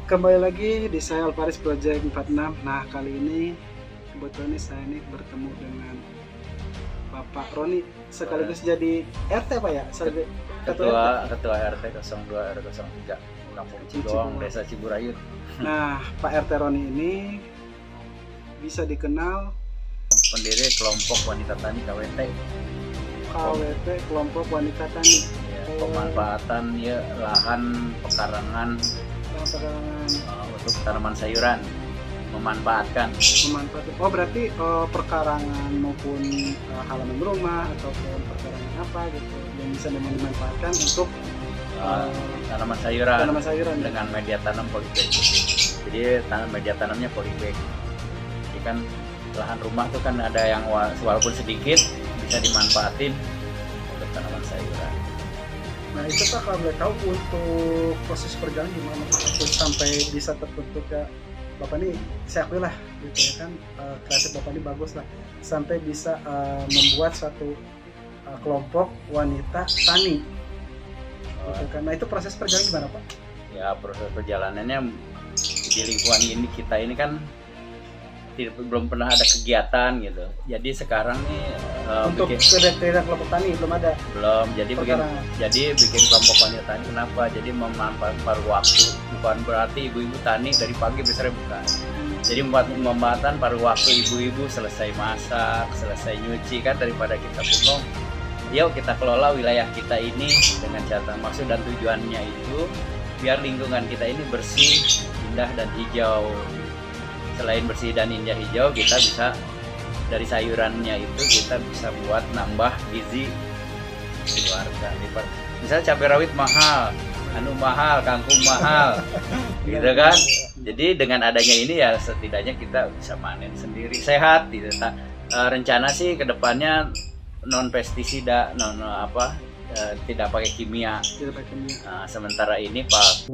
Kembali lagi di saya Alvaris Project 46. Nah, kali ini kebetulan saya bertemu dengan Bapak Roni sekaligus jadi RT Pak ya? Ketua RT 02 RT 03 Kampung Cigoong, Desa Ciburayut. Nah, Pak RT Roni ini bisa dikenal pendiri kelompok wanita tani KWT. KWT, kelompok wanita tani. Ya, pemanfaatan ya lahan pekarangan untuk tanaman sayuran, memanfaatkan. Oh, berarti pekarangan maupun halaman rumah ataupun pekarangan apa gitu yang bisa dimanfaatkan untuk tanaman sayuran dengan media tanam polybag. Jadi media tanamnya polybag. Jadi kan lahan rumah tuh kan ada yang walaupun sedikit bisa dimanfaatin untuk tanaman sayuran. Nah itu Pak, kalau boleh tahu untuk proses perjalanan gimana Pak sampai bisa terbentuk ya Bapak ini, saya akui lah gitu ya kan, kreatif Bapak ini bagus lah sampai bisa membuat satu kelompok wanita tani gitu kan. Nah itu proses perjalanan gimana Pak? Ya proses perjalanannya di lingkungan ini kita ini kan belum pernah ada kegiatan gitu. Jadi sekarang nih untuk tidak kelompok tani belum ada. Belum. Jadi bikin kelompok wanita tani kenapa? Jadi memanfaatkan paruh waktu. Bukan berarti ibu-ibu tani dari pagi sampai sore bukan. Jadi memanfaatkan paruh waktu ibu-ibu selesai masak, selesai nyuci kan daripada kita bengong. Yuk kita kelola wilayah kita ini dengan cara maksud dan tujuannya itu biar lingkungan kita ini bersih, indah dan hijau. Selain bersih dan indah hijau, kita bisa dari sayurannya itu kita bisa buat nambah gizi keluarga. Misalnya cabai rawit mahal, kangkung mahal, gitu kan. Jadi dengan adanya ini ya setidaknya kita bisa panen sendiri sehat. Gitu. Rencana sih kedepannya non pestisida, tidak pakai kimia. Nah, sementara ini Pak.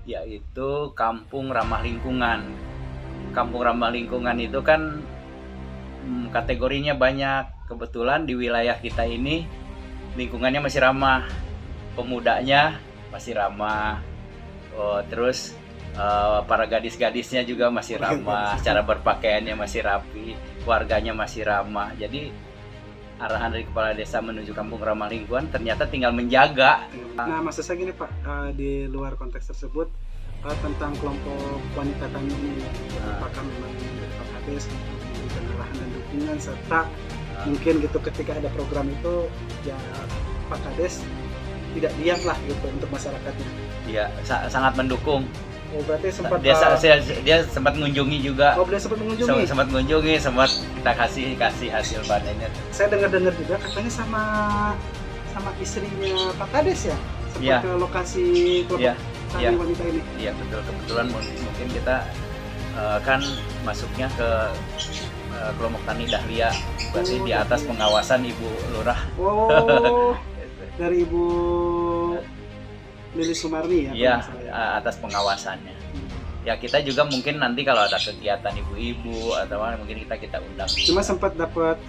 Yaitu kampung ramah lingkungan. Kampung ramah lingkungan itu kan kategorinya banyak. Kebetulan di wilayah kita ini lingkungannya masih ramah, pemudanya masih ramah, terus para gadis-gadisnya juga masih ramah, cara berpakaiannya masih rapi, warganya masih ramah. Jadi arahan dari kepala desa menuju kampung ramah lingkungan ternyata tinggal menjaga. Nah, maksud saya gini Pak, di luar konteks tersebut tentang kelompok wanita tani ini, apakah memang Pak Kades memberikan arahan dan dukungan serta mungkin gitu ketika ada program itu ya Pak Kades tidak diam lah gitu untuk masyarakatnya? Ya, sangat mendukung. Oh berarti sempat dia sempat mengunjungi juga. oh beliau sempat mengunjungi. Sempat mengunjungi, sempat kita kasih hasil panennya. Saya dengar juga katanya sama istrinya Pak Kades ya, sempat Iya. ke lokasi kelompok Iya, tani iya. wanita ini. Iya betul, kebetulan mungkin kita kan masuknya ke kelompok tani Dahlia, berarti di atas Dahlia. pengawasan Ibu Lurah. Oh dari Ibu Lili Sumarni ya? Iya, kalau nggak salah ya? atas pengawasannya. Hmm. Ya kita juga mungkin nanti kalau ada kegiatan ibu-ibu atau apa, mungkin kita undang. Cuma sempat dapat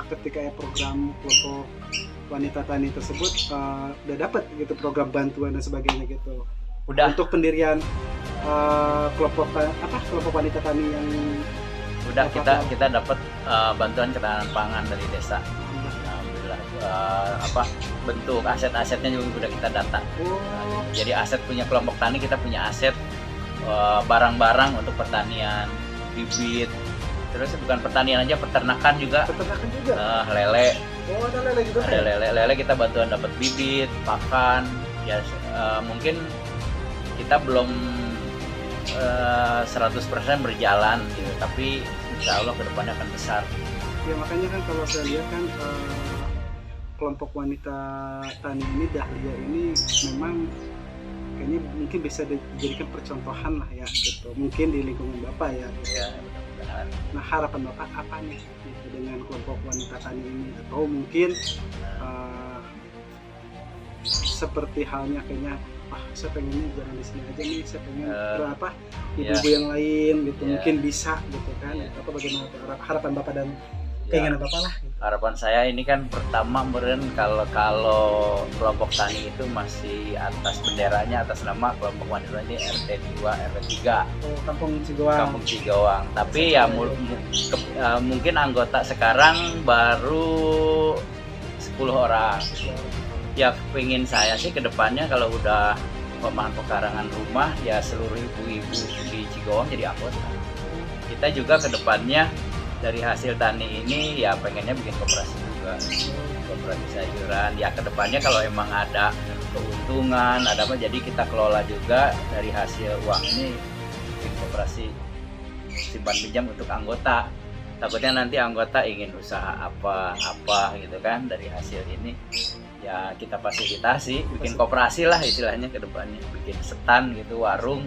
ketika ya program kelompok wanita tani tersebut udah dapat gitu program bantuan dan sebagainya gitu. Udah. Untuk pendirian kelompok wanita tani yang Udah kita dapat bantuan ketahanan pangan dari desa. Alhamdulillah. Bentuk aset-asetnya juga udah kita data. oh, Jadi aset punya kelompok tani, kita punya aset barang-barang untuk pertanian, bibit. Terus bukan pertanian aja, peternakan juga. peternakan juga. Lele, Oh ada lele juga ada ya? lele kita bantuan dapat bibit, pakan. Ya mungkin kita belum 100% berjalan gitu, tapi insya Allah kedepannya akan besar. Ya makanya kan kalau saya lihat kan kelompok wanita tani ini Dahlia ini memang kayaknya mungkin bisa dijadikan percontohan lah ya gitu. Mungkin di lingkungan Bapak ya. Gitu. Ya, mudah-mudahan. Nah harapan Bapak apa nih gitu, dengan kelompok wanita tani ini, atau mungkin seperti halnya kayaknya saya pengennya jangan di sini aja nih, saya pengen ke ibu-ibu yang lain gitu, mungkin bisa gitu kan. Apa bagaimana harapan Bapak dan keinginan Bapak lah gitu. Harapan saya ini kan pertama meren kalau kelompok tani itu masih atas benderanya atas nama kelompok wanita ini RT 2 RT 3 Kampung Cigawang. Kampung Cigawang. Tapi ya mungkin anggota sekarang baru 10 orang. Ya pengen saya sih kedepannya kalau udah pekarangan rumah ya seluruh ibu-ibu di Cigawang jadi anggota. Kita juga kedepannya dari hasil tani ini ya pengennya bikin koperasi juga, koperasi sayuran. Ya kedepannya kalau emang ada keuntungan ada apa, jadi kita kelola juga dari hasil uang ini bikin koperasi simpan pinjam untuk anggota. Takutnya nanti anggota ingin usaha apa gitu kan dari hasil ini. Ya kita fasilitasi, bikin koperasi lah istilahnya ke depannya, bikin stand gitu, warung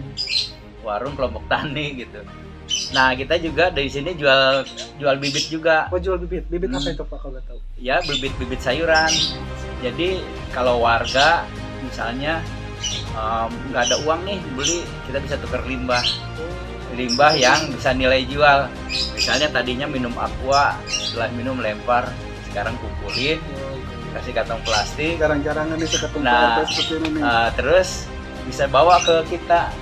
kelompok tani gitu. Nah kita juga dari sini jual bibit juga. Oh jual bibit apa itu Pak kalau tahu? Ya bibit sayuran. Jadi kalau warga misalnya nggak ada uang nih beli, kita bisa tukar limbah yang bisa nilai jual. Misalnya tadinya minum aqua, setelah minum lempar, sekarang kumpulin, kasih kantong plastik. Jarang-jarangan itu kantong plastik seperti ini. Terus bisa bawa ke kita,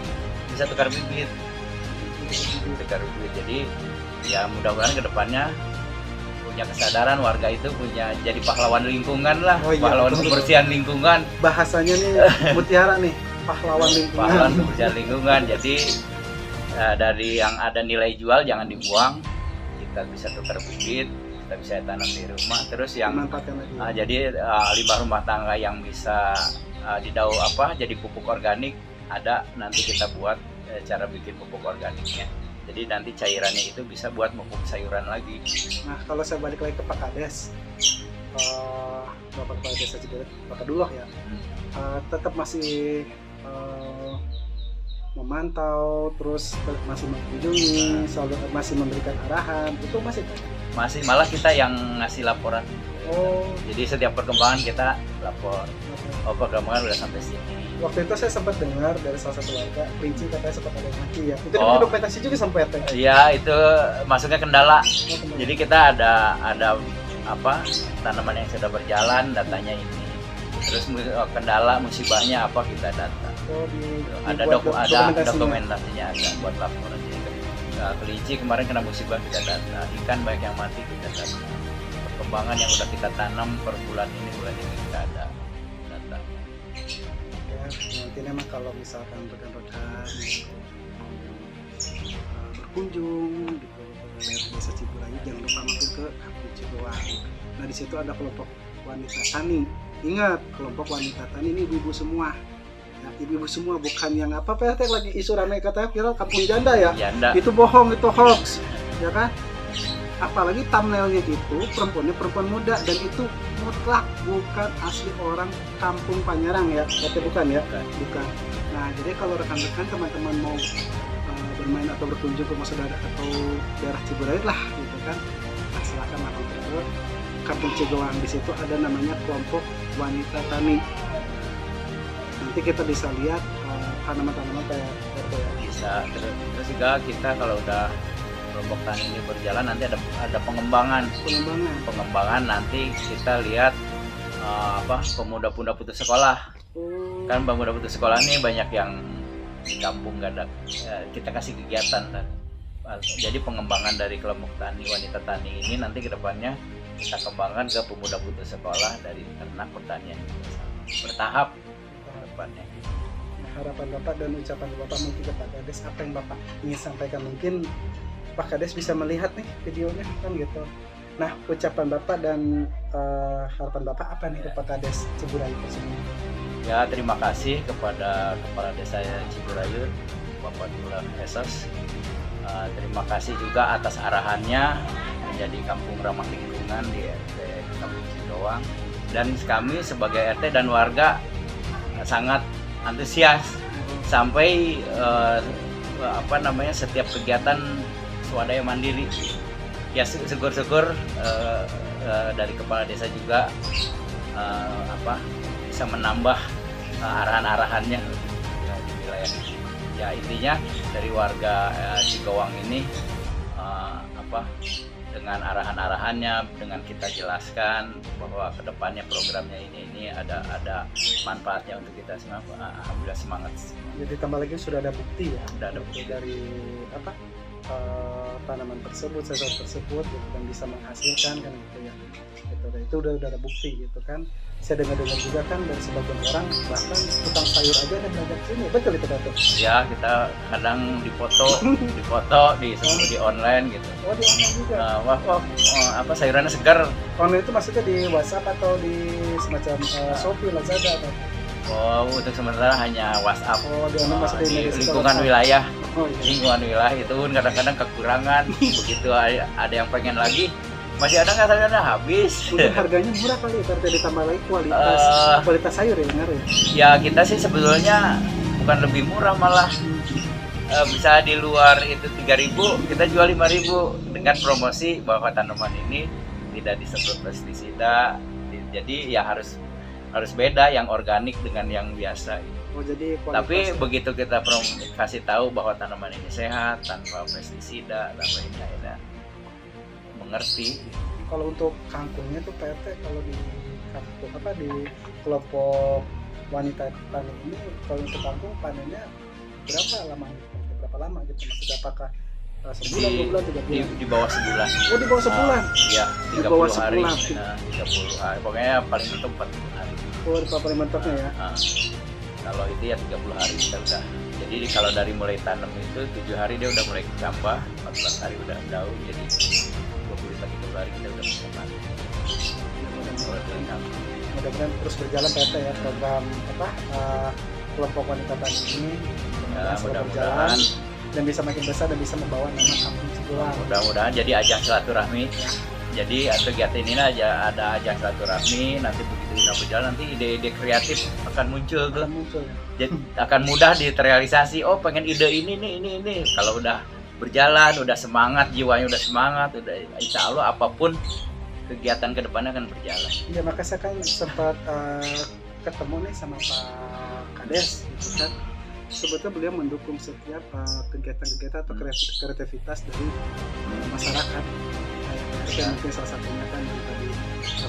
bisa tukar bibit. Jadi ya mudah-mudahan kedepannya punya kesadaran warga itu punya jadi pahlawan lingkungan lah. Oh, iya, pahlawan kebersihan lingkungan. Bahasanya nih mutiara nih, pahlawan lingkungan. Pahlawan kebersihan lingkungan. Jadi dari yang ada nilai jual jangan dibuang, kita bisa tukar bibit, kita bisa tanam di rumah. Terus yang jadi limbah rumah tangga yang bisa didaur jadi pupuk organik, ada nanti kita buat cara bikin pupuk organiknya. Jadi nanti cairannya itu bisa buat pupuk sayuran lagi. Nah kalau saya balik lagi ke Pak Kades, Bapak Kepala Desa Ciberek, Bapak Duloh ya, tetap masih memantau, terus masih mengunjungi, selalu masih memberikan arahan, itu masih malah kita yang ngasih laporan. Oh. Jadi setiap perkembangan kita lapor. Oh perkembangan udah sampai sini. Waktu itu saya sempat dengar dari salah satu warga, kelinci katanya sempat ada yang mati ya. Itu dokumentasi juga sampai RT. Iya itu masuknya kendala. Jadi kita ada tanaman yang sudah berjalan, datanya ini. Terus kendala musibahnya apa kita data. Ada dokumentasinya ada buat laporan. Kelinci kemarin kena musibah kita data, ikan banyak yang mati kita data, perkembangan yang udah kita tanam per bulan ini kita ada data. Ya nanti memang kalau misalkan rekan-rekan berkunjung gitu ke Desa Ciburangi, jangan lupa mampir ke Kampung Cigawang. Nah di situ ada kelompok wanita tani. Ingat kelompok wanita tani ini ibu-ibu semua. Nah, ibu-ibu semua, bukan yang apa Pak RT lagi isu ramai katanya viral kampung janda ya. Janda. Itu bohong, itu hoax, ya kan? Apalagi thumbnailnya itu perempuannya perempuan muda, dan itu mutlak bukan asli orang kampung Panyarang ya, tapi bukan ya, bukan. Nah, jadi kalau rekan-rekan teman-teman mau bermain atau berkunjung ke saudara atau daerah Ciburai lah gitu kan, nah, silakan mampir ke kampung Cigowang. Di situ ada namanya kelompok wanita tani. Nanti kita bisa lihat tanaman-tanaman kayak Bisa. Terus juga kita kalau udah kelompok tani ini berjalan, nanti ada pengembangan nanti kita lihat pemuda-pemuda putus sekolah. Kan pemuda putus sekolah ini banyak yang di kampung gak ada, kita kasih kegiatan kan. Jadi pengembangan dari kelompok tani wanita tani ini nanti kedepannya kita kembangkan ke pemuda putus sekolah dari ternak pertanian bertahap kedepannya. Harapan Bapak dan ucapan Bapak mungkin ke Pak Kades, apa yang Bapak ingin sampaikan? Mungkin Pak Kades bisa melihat nih videonya kan gitu. Nah, ucapan Bapak dan harapan Bapak apa nih ke Pak Kades Ciburayu tersebut? Ya, terima kasih kepada Kepala Desa Ciburayu, Bapak Dula Esos. Terima kasih juga atas arahannya menjadi kampung ramah lingkungan di RT Kampung Cigowang. Dan kami sebagai RT dan warga sangat antusias sampai setiap kegiatan swadaya mandiri. Ya, syukur-syukur dari Kepala Desa juga bisa menambah arahan-arahannya di wilayah. Ya, intinya dari warga Cigowang ini dengan arahan-arahannya, dengan kita jelaskan bahwa kedepannya programnya ini ada manfaatnya untuk kita semua. Alhamdulillah semangat. Jadi tambah lagi sudah ada bukti ya, Sudah ada bukti dari tanaman tersebut, sensor tersebut gitu, dan bisa menghasilkan kan gitu ya. Itu udah ada bukti gitu kan. Saya dengar juga kan dari sebagian orang, bahkan tukang sayur aja ada belajar sini, betul itu Dato? Ya, kita kadang dipoto di online gitu. Oh, di online juga. Sayurannya segar. Online itu maksudnya di WhatsApp atau di semacam Shopee, Lazada atau? Oh, untuk sementara hanya WhatsApp. Oh, di online maksudnya di media sosial lingkungan WhatsApp. wilayah. Oh, iya. Lingkungan wilayah itu pun kadang-kadang kekurangan. Begitu ada yang pengen lagi, masih ada nggak sayurnya habis. Mungkin harganya murah kali, berarti ditambah lagi kualitas sayur ya, benar ya? Ya, kita sih sebetulnya bukan lebih murah, malah bisa di luar itu 3.000, kita jual 5.000 dengan promosi bahwa tanaman ini tidak disemprot pestisida. Jadi ya harus beda yang organik dengan yang biasa. Oh, jadi Tapi begitu kita kasih tahu bahwa tanaman ini sehat, tanpa pestisida, tanpa ini, mengerti. Kalau untuk kangkungnya tuh Pak RT, kalau di kampung di kelompok wanita tani ini, kalau untuk kangkung panennya berapa lama gitu? Maksudnya apakah sebulan, 2 bulan, 3 bulan? Di bawah sebulan. Oh, di bawah sebulan? Iya, Di bawah 30 hari. sebulan. 30 hari. Pokoknya paling mentok 40 hari. Oh, di paling mentoknya ya? Kalau itu ya 30 hari kita udah. Jadi kalau dari mulai tanam itu 7 hari dia udah mulai kecambah, 14 hari udah daun, jadi 30 hari kita udah bisa panen. Mudah-mudahan terus berjalan Pak RT ya, program kelompok wanita tani ini. Ya, Selalu mudah-mudahan berjalan dan bisa makin besar dan bisa membawa nama kampung Cigowang. mudah-mudahan jadi ajang silaturahmi. Jadi kegiatan ini aja ada ajang silaturahmi. Nanti begitu udah berjalan, nanti ide-ide kreatif akan muncul tuh. Jadi akan mudah direalisasi. Oh, pengen ide ini. Kalau udah berjalan, udah semangat, jiwanya udah semangat, udah insya Allah apapun kegiatan kedepannya akan berjalan. Ya, maka saya kan sempat ketemu nih sama Pak Kades gitu kan. Sebetulnya beliau mendukung setiap kegiatan-kegiatan atau kreativitas dari masyarakat. Kayak mungkin salah satunya kan yang tadi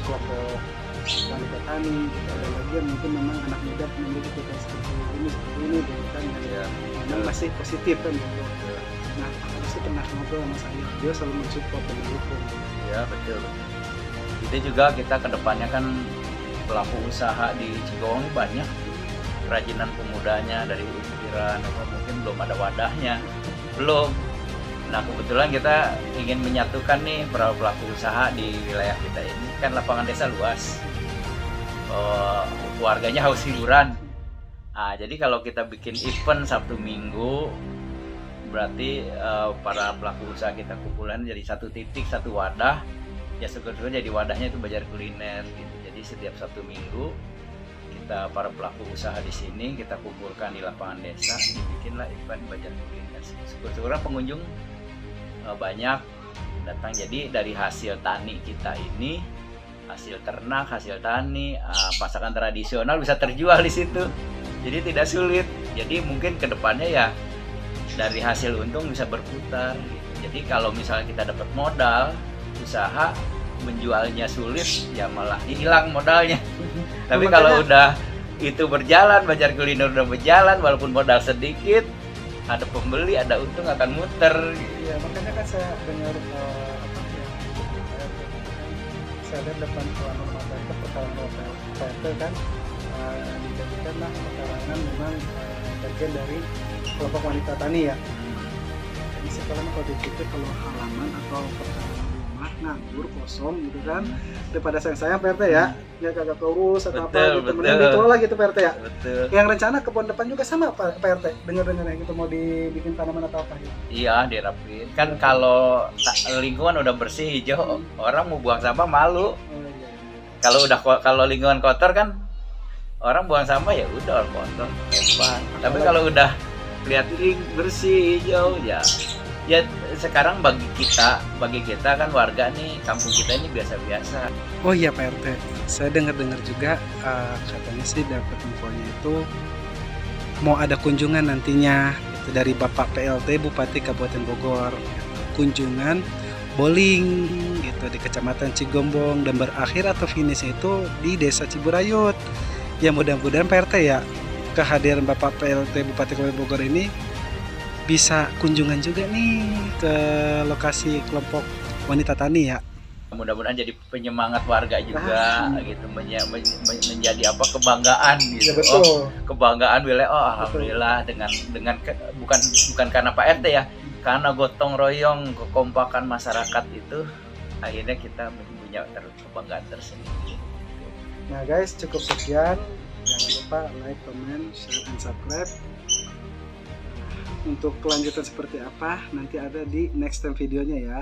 kelompok wanita tani, gitu. Ada lagi yang mungkin memang anak muda memiliki kita seperti ini gitu kan, yang memang masih positif kan gitu. Nah, aku sih pernah ngobrol sama saya, dia selalu mensupport dan mendukung. Ya, betul. Itu juga kita kedepannya kan pelaku usaha di Cigowang ini banyak, kerajinan pemudanya dari ukiran, mungkin belum ada wadahnya, belum. Nah, kebetulan kita ingin menyatukan nih para pelaku usaha di wilayah kita ini. Kan lapangan desa luas, warganya haus hiburan, Jadi kalau kita bikin event Sabtu Minggu, berarti para pelaku usaha kita kumpulan jadi satu titik, satu wadah. Ya sebetulnya jadi wadahnya itu Banjar Kuliner gitu. Jadi setiap Sabtu Minggu kita para pelaku usaha di sini kita kumpulkan di lapangan desa, dibikinlah event Banjar Kuliner. Syukur-syukur pengunjung banyak datang. Jadi dari hasil tani kita ini, hasil ternak, hasil tani, masakan tradisional bisa terjual di situ. Jadi tidak sulit. Jadi mungkin kedepannya ya dari hasil untung bisa berputar. Gitu. Jadi kalau misalnya kita dapat modal usaha, menjualnya sulit, ya malah hilang modalnya. Tapi kalau udah itu berjalan, Banjar Kuliner udah berjalan, walaupun modal sedikit, ada pembeli, ada untung, akan muter. Iya, makanya kan saya dengar saya lihat depan rumah PRT, pekarangan PRT kan dijadikanlah pekarangan memang bagian dari kelompok wanita tani ya. Jadi sekarang kalau dipikir kalau halaman atau pekarangan rumah nganggur kosong gitu kan, daripada sayang-sayang PRT ya, dia kagak keurus atau apa gitu, mending dikelola gitu PRT ya. Betul. Yang rencana kebun depan juga sama Pak PRT, dengar-dengar gitu mau dibikin tanaman atau apa gitu. Iya, dirapin. Kan kalau lingkungan udah bersih hijau, orang mau buang sampah malu. Kalau lingkungan kotor kan orang buang sampah ya udah kotor, lempar. Tapi kalau udah lihat bersih hijau ya sekarang bagi kita kan warga nih, kampung kita ini biasa-biasa. Oh iya Pak RT, saya dengar-dengar juga katanya sih dapat infonya itu mau ada kunjungan nantinya gitu, dari Bapak PLT Bupati Kabupaten Bogor, kunjungan bowling gitu di Kecamatan Cigombong dan berakhir atau finish itu di Desa Ciburayut. Ya mudah-mudahan Pak RT ya kehadiran Bapak PLT Bupati Kabupaten Bogor ini bisa kunjungan juga nih ke lokasi kelompok wanita tani ya. Mudah-mudahan jadi penyemangat warga juga gitu, menjadi apa, kebanggaan gitu. Ya, betul. Kebanggaan wilayah. Alhamdulillah dengan bukan karena Pak RT ya, karena gotong royong kekompakan masyarakat itu akhirnya kita punya kebanggaan tersendiri. Nah guys, cukup sekian. Jangan lupa like, comment, share, and subscribe. Untuk kelanjutan seperti apa nanti ada di next time videonya ya.